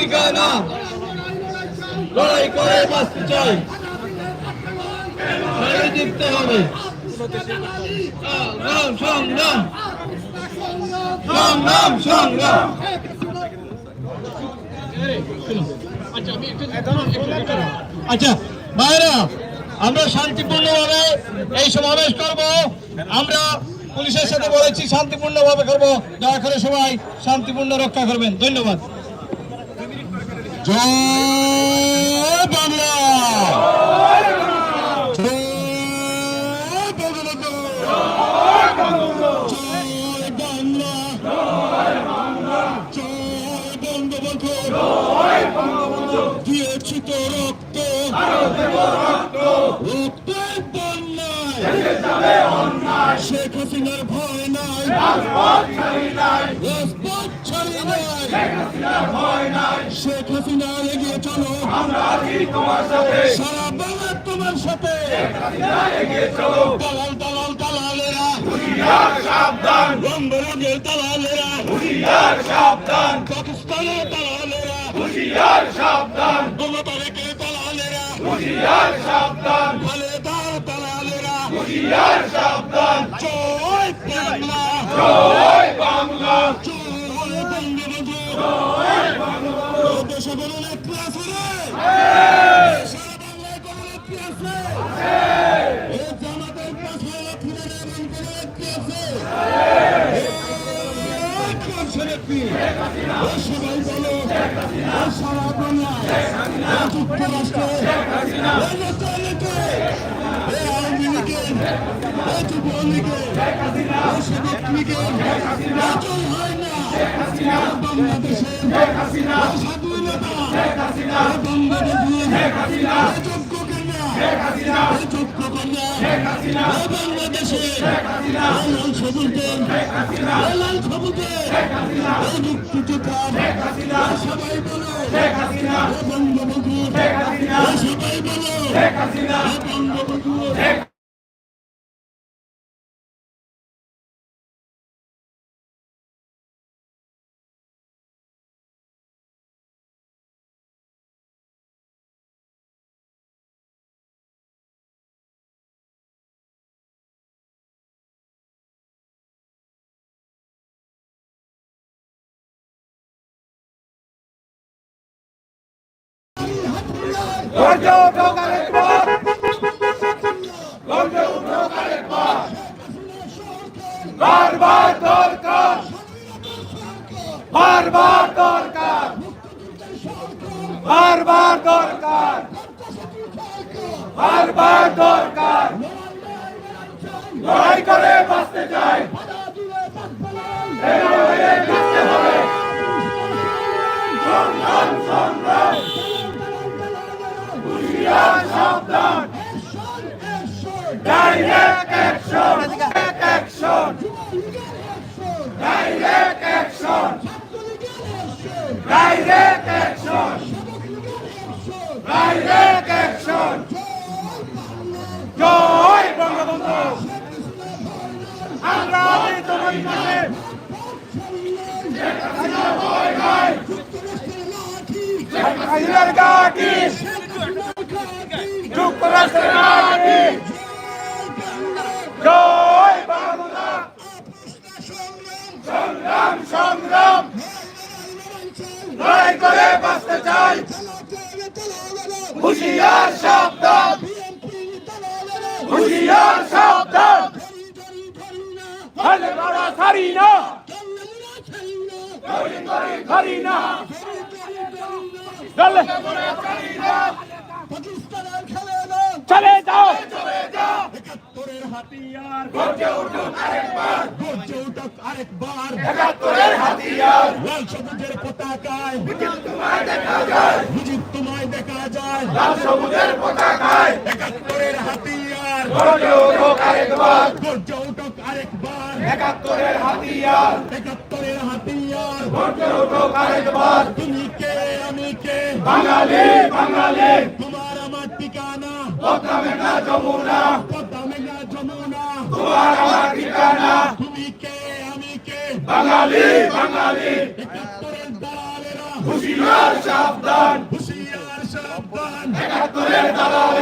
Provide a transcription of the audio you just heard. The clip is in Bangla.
ঠিকানা লড়াই করে বাঁচতে চাই জিততে হবে সংগ্রাম সংগ্রাম সংগ্রাম আচ্ছা ভাইরা আমরা শান্তিপূর্ণভাবে এই সমাবেশ করব আমরা পুলিশের সাথে বলেছি শান্তিপূর্ণভাবে করব দয়া করে সবাই শান্তিপূর্ণ রক্ষা করবেন ধন্যবাদ জয় বাংলা দিয়েছি তো রক্ত রক্তের বন্যায় শেখ হাসিনার ভয় নাই রাজপথ ছাড়ি নাই শেখ হাসিনা এগিয়ে চলো সারা বাংলা তোমার সাথে দালাল দালাল দালালেরা সাবধান রঙ্গের দালালেরা সাবধান পাকিস্তানের দালালেরা সাবধান 15 তারিখের দালালেরা সাবধান খালেদার দালালেরা সাবধান জয় বাংলা জয় বাংলা জয় বঙ্গবন্ধু জয় বাংলা দেশে কোনো নেত্রী আছে সারা বাংলায় কোনো নেত্রী আছে এই জামাতের পাশে নেত্রী আছে সবাই বলো সারা বাংলায় যুক্তরাষ্ট্রে আওয়ামী লীগের যুবলীগের সাবেক লীগের হয় না বাংলাদেশের স্বাধীনতা বঙ্গবন্ধু যোগ্য কন্যা যোগ্য কন্যা বাংলাদেশের লাল সবুজের লাল সবুজের মুক্তিযোদ্ধার সবাই বলো বঙ্গবন্ধু সবাই বলো বঙ্গবন্ধু বারবার দরকার বারবার দরকার বারবার দরকার বারবার দরকার লড়াই করে বাঁচতে চাই সংগ্রাম সংগ্রাম সাবধান direct action action direct action direct action direct action জয় বঙ্গবন্ধু আমরা আছি তোমার পাশে গাড়ি যুক্তরাষ্ট্রের মাটি জয় বাংলা সংগ্রাম সংগ্রাম লড়াই করে বাঁচতে চাই হুঁশিয়ার সাবধান হুঁশিয়ার সাবধান ছাড়ি না ছাড়ি না চলে যাও একাত্তরের হাতিয়ার গর্জে উঠুক আরেকবার গর্জে উঠুক আরেকবার একাত্তরের হাতিয়ার লাল সবুজের পতাকায় মুজিব তোমায় দেখা যায় মুজিব তোমায় দেখা যায় লাল সবুজের পতাকায় একাত্তরের হাতিয়ার গর্জে উঠুক আরেকবার গর্জে উঠুক আরেকবার একাত্তরের হাতিয়ার গর্জে উঠুক আরেকবার তুমি কে আমি কে বাঙালি বাঙালি তোমার আমার ঠিকানা পদ্মা মেঘনা যমুনা পদ্মা মেঘনা যমুনা তোমার আমার ঠিকানা তুমি কে আমি কে বাঙালি বাঙালি একাত্তরের দালালেরা হুঁশিয়ার সাবধান, হুঁশিয়ার সাবধান, একাত্তরের দালাল